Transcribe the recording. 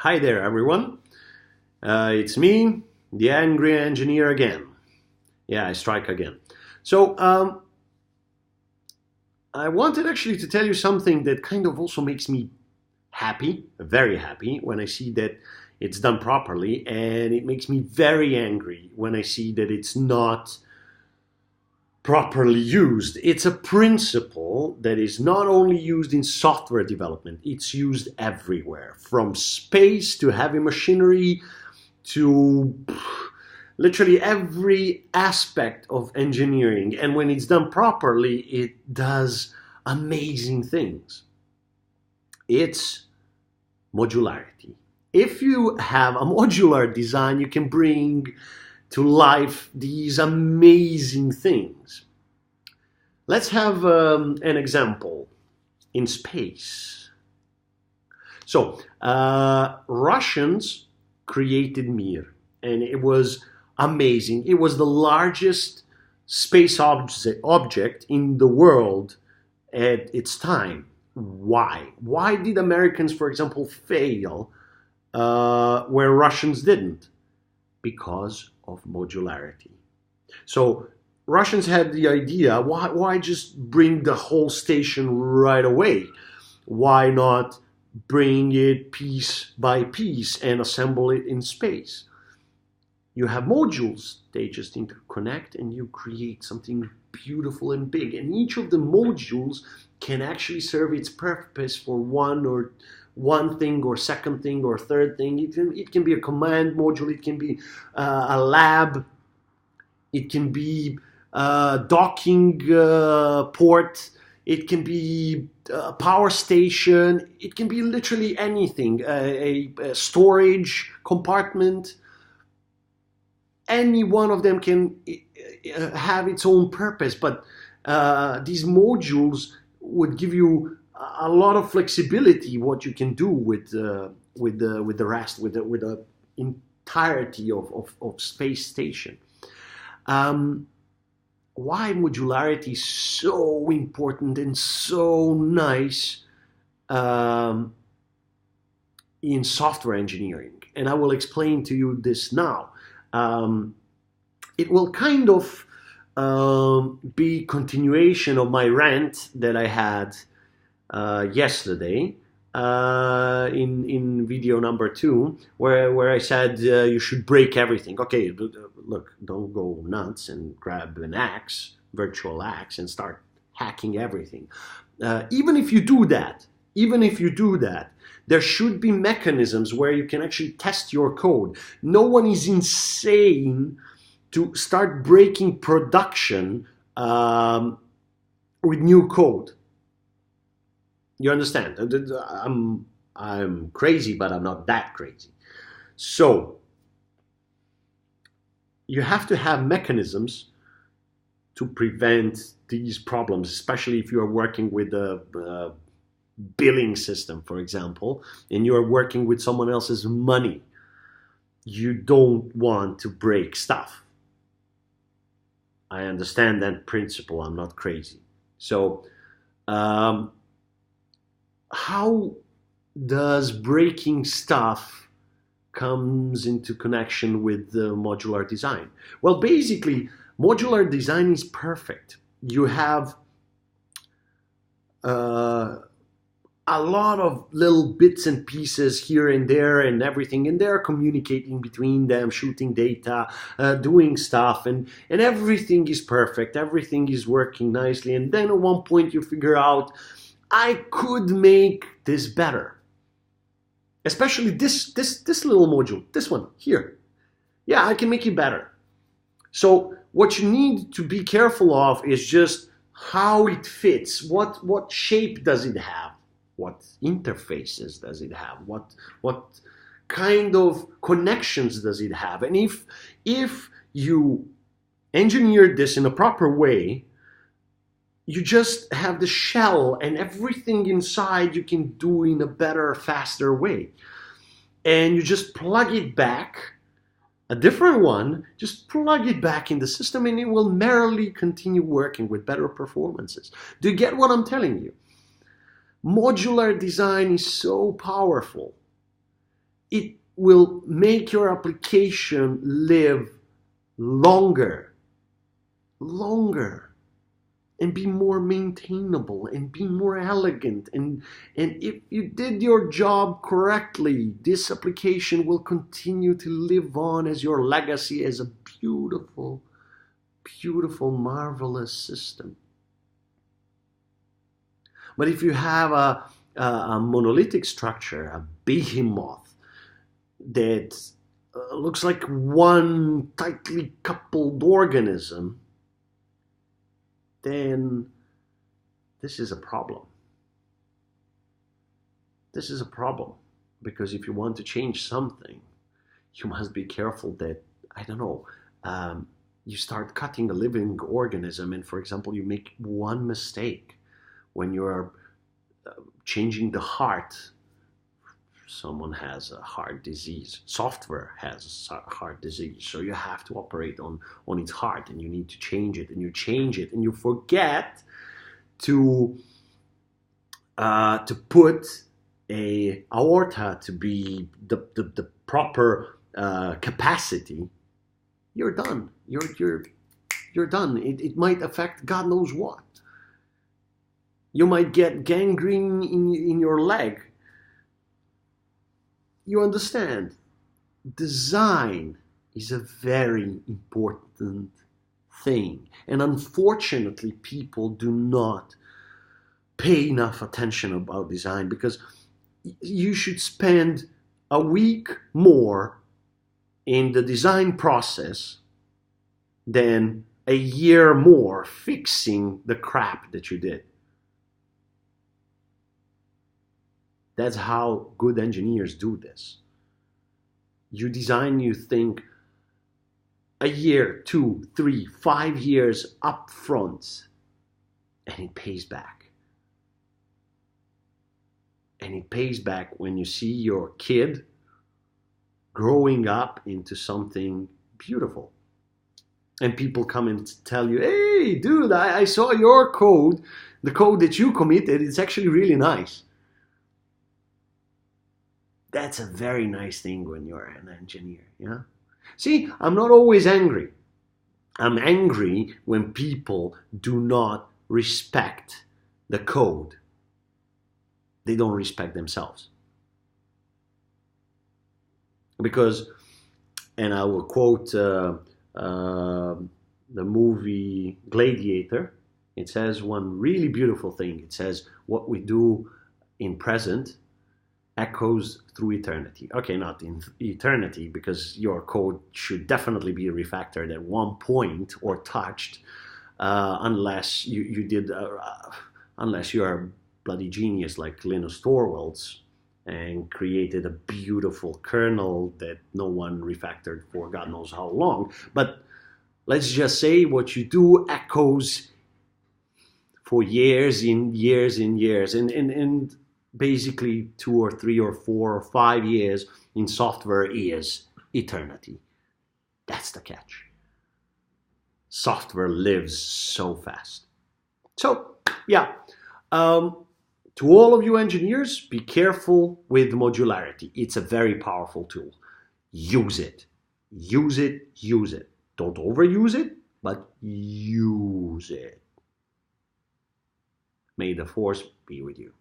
Hi there, everyone. It's me, the angry engineer again. Yeah, I strike again. So, I wanted actually to tell you something that kind of also makes me happy, very happy, when I see that it's done properly, and it makes me very angry when I see that it's not properly used. It's a principle that is not only used in software development, it's used everywhere, from space to heavy machinery to literally every aspect of engineering. And when it's done properly, it does amazing things. It's modularity. If you have a modular design, you can bring to life these amazing things. Let's have an example in space. So, Russians created Mir, and it was amazing. It was the largest space object in the world at its time. Why? Why did Americans, for example, fail where Russians didn't? Because of modularity. So Russians had the idea, why just bring the whole station right away? Why not bring it piece by piece and assemble it in space? You have modules, they just interconnect and you create something beautiful and big. And each of the modules can actually serve its purpose for one thing or second thing or third thing. It can be a command module, it can be a lab, it can be a docking port, it can be a power station, it can be literally anything, a storage compartment. Any one of them can have its own purpose, but these modules would give you a lot of flexibility what you can do with the rest, with the entirety of space station. Why modularity is so important and so nice in software engineering, and I will explain to you this now. It will kind of be continuation of my rant that I had yesterday in video number 2, where I said you should break everything. Okay, look, don't go nuts and grab an axe, virtual axe, and start hacking everything. Even if you do that, there should be mechanisms where you can actually test your code. No one is insane to start breaking production with new code. You understand? I'm crazy, but I'm not that crazy. So you have to have mechanisms to prevent these problems, especially if you are working with a billing system, for example, and you are working with someone else's money. You don't want to break stuff. I understand that principle. I'm not crazy. So, how does breaking stuff comes into connection with the modular design? Well, basically, modular design is perfect. You have a lot of little bits and pieces here and there and everything, and they're communicating between them, shooting data, doing stuff, and everything is perfect, everything is working nicely, and then at one point you figure out, I could make this better. Especially this little module, this one here. Yeah, I can make it better. So what you need to be careful of is just how it fits, what shape does it have? What interfaces does it have? What kind of connections does it have? And if you engineer this in a proper way, you just have the shell and everything inside you can do in a better, faster way. And you just plug it back, a different one, just plug it back in the system and it will merrily continue working with better performances. Do you get what I'm telling you? Modular design is so powerful. it will make your application live longer, and be more maintainable and be more elegant. And if you did your job correctly, this application will continue to live on as your legacy, as a beautiful, beautiful, marvelous system. But if you have a monolithic structure, a behemoth that looks like one tightly coupled organism, then this is a problem. This is a problem, because if you want to change something, you must be careful that, I don't know, you start cutting a living organism, and for example, you make one mistake when you're changing the heart. Someone has a heart disease. Software has a heart disease. So you have to operate on its heart, and you need to change it, and you change it, and you forget to put a aorta to be the proper capacity. You're done. You're done. It might affect God knows what. You might get gangrene in your leg. You understand? Design is a very important thing. And unfortunately, people do not pay enough attention about design, because you should spend a week more in the design process than a year more fixing the crap that you did. That's how good engineers do this. You design, you think a year, 2, 3, 5 years up front, and it pays back. And it pays back when you see your kid growing up into something beautiful. And people come and tell you, hey, dude, I saw your code, the code that you committed, it's actually really nice. That's a very nice thing when you're an engineer, yeah? See, I'm not always angry. I'm angry when people do not respect the code. They don't respect themselves. Because, and I will quote the movie Gladiator. It says one really beautiful thing. It says, what we do in present echoes through eternity. Okay, not in eternity, because your code should definitely be refactored at one point or touched, unless you did, unless you are a bloody genius like Linus Torvalds and created a beautiful kernel that no one refactored for God knows how long. But let's just say what you do echoes for years in years and years, and basically 2 or 3 or 4 or 5 years in software is eternity. That's the catch. Software lives so fast. So, yeah, to all of you engineers, be careful with modularity. It's a very powerful tool. Use it. Use it. Use it. Don't overuse it, but use it. May the force be with you.